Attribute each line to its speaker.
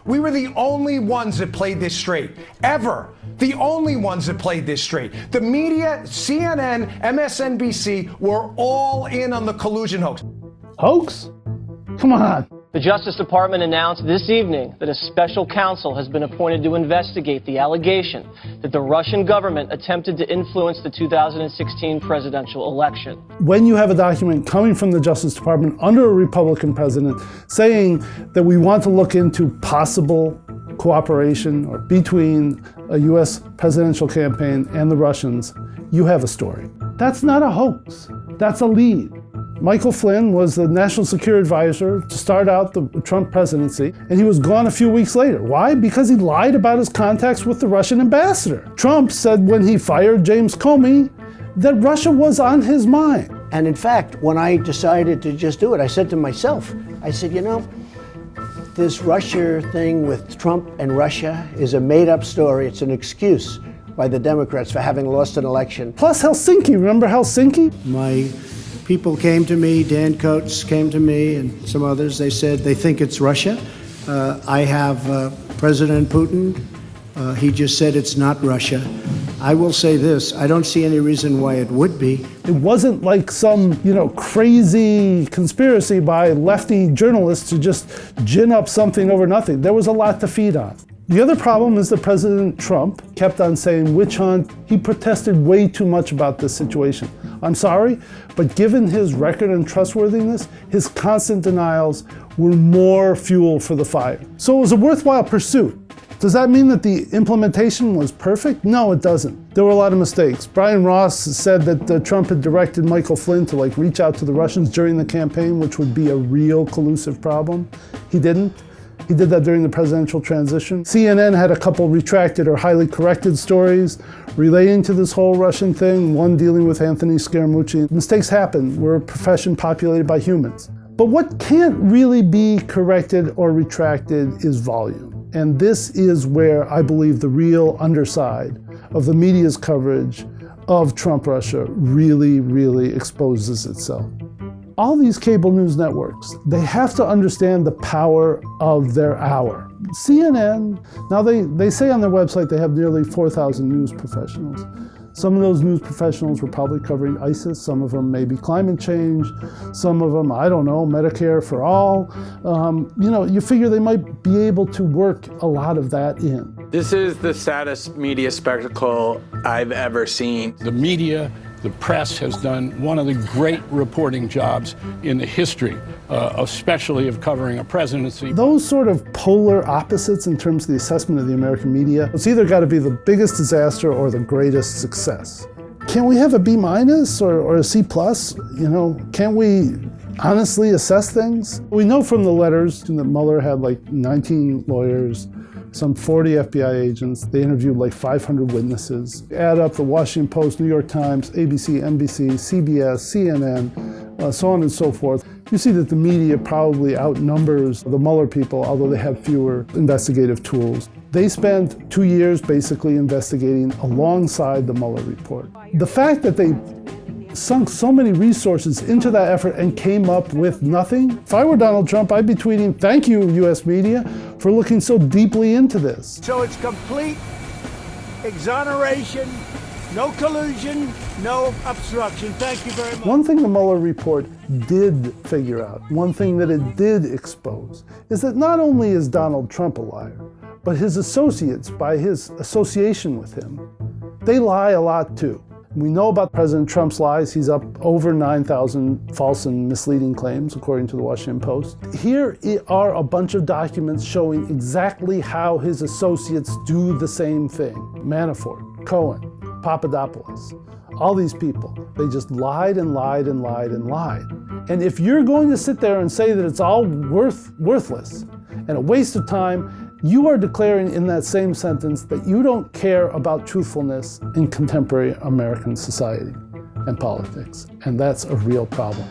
Speaker 1: We were the only ones that played this straight, ever. The only ones that played this straight. The media, CNN, MSNBC, were all in on the collusion hoax.
Speaker 2: Hoax? Come on.
Speaker 3: The Justice Department announced this evening that a special counsel has been appointed to investigate the allegation that the Russian government attempted to influence the 2016 presidential election.
Speaker 2: When you have a document coming from the Justice Department under a Republican president saying that we want to look into possible cooperation or between a U.S. presidential campaign and the Russians, you have a story. That's not a hoax. That's a lead. Michael Flynn was the national security advisor to start out the Trump presidency, and he was gone a few weeks later. Why? Because he lied about his contacts with the Russian ambassador. Trump said when he fired James Comey that Russia was on his mind.
Speaker 4: And in fact, when I decided to just do it, I said to myself, I said, you know, this Russia thing with Trump and Russia is a made-up story. It's an excuse by the Democrats for having lost an election.
Speaker 2: Plus Helsinki, remember Helsinki?
Speaker 4: My people came to me, Dan Coates came to me and some others. They said they think it's Russia. I have President Putin. He just said it's not Russia. I will say this, I don't see any reason why it would be.
Speaker 2: It wasn't like some, crazy conspiracy by lefty journalists to just gin up something over nothing. There was a lot to feed on. The other problem is that President Trump kept on saying witch hunt. He protested way too much about this situation. I'm sorry, but given his record and trustworthiness, his constant denials were more fuel for the fire. So it was a worthwhile pursuit. Does that mean that the implementation was perfect? No, it doesn't. There were a lot of mistakes. Brian Ross said that Trump had directed Michael Flynn to reach out to the Russians during the campaign, which would be a real collusive problem. He didn't. He did that during the presidential transition. CNN had a couple retracted or highly corrected stories relating to this whole Russian thing, one dealing with Anthony Scaramucci. Mistakes happen. We're a profession populated by humans. But what can't really be corrected or retracted is volume. And this is where I believe the real underside of the media's coverage of Trump Russia really, really exposes itself. All these cable news networks, they have to understand the power of their hour. CNN, now they say on their website they have nearly 4,000 news professionals. Some of those news professionals were probably covering ISIS, some of them maybe climate change, some of them, I don't know, Medicare for all. You figure they might be able to work a lot of that in.
Speaker 5: This is the saddest media spectacle I've ever seen.
Speaker 6: The media, the press has done one of the great reporting jobs in the history, especially of covering a presidency.
Speaker 2: Those sort of polar opposites in terms of the assessment of the American media, it's either got to be the biggest disaster or the greatest success. Can we have a B- or a C+? Can we honestly assess things? We know from the letters that Mueller had 19 lawyers, some 40 FBI agents. They interviewed 500 witnesses. Add up the Washington Post, New York Times, ABC, NBC, CBS, CNN, so on and so forth. You see that the media probably outnumbers the Mueller people, although they have fewer investigative tools. They spent 2 years basically investigating alongside the Mueller report. The fact that they sunk so many resources into that effort and came up with nothing. If I were Donald Trump, I'd be tweeting, thank you, US media, for looking so deeply into this.
Speaker 7: So it's complete exoneration, no collusion, no obstruction. Thank you very much.
Speaker 2: One thing the Mueller report did figure out, one thing that it did expose, is that not only is Donald Trump a liar, but his associates, by his association with him, they lie a lot too. We know about President Trump's lies. He's up over 9,000 false and misleading claims, according to the Washington Post. Here are a bunch of documents showing exactly how his associates do the same thing. Manafort, Cohen, Papadopoulos, all these people. They just lied and lied and lied and lied. And if you're going to sit there and say that it's all worthless and a waste of time, you are declaring in that same sentence that you don't care about truthfulness in contemporary American society and politics. And that's a real problem.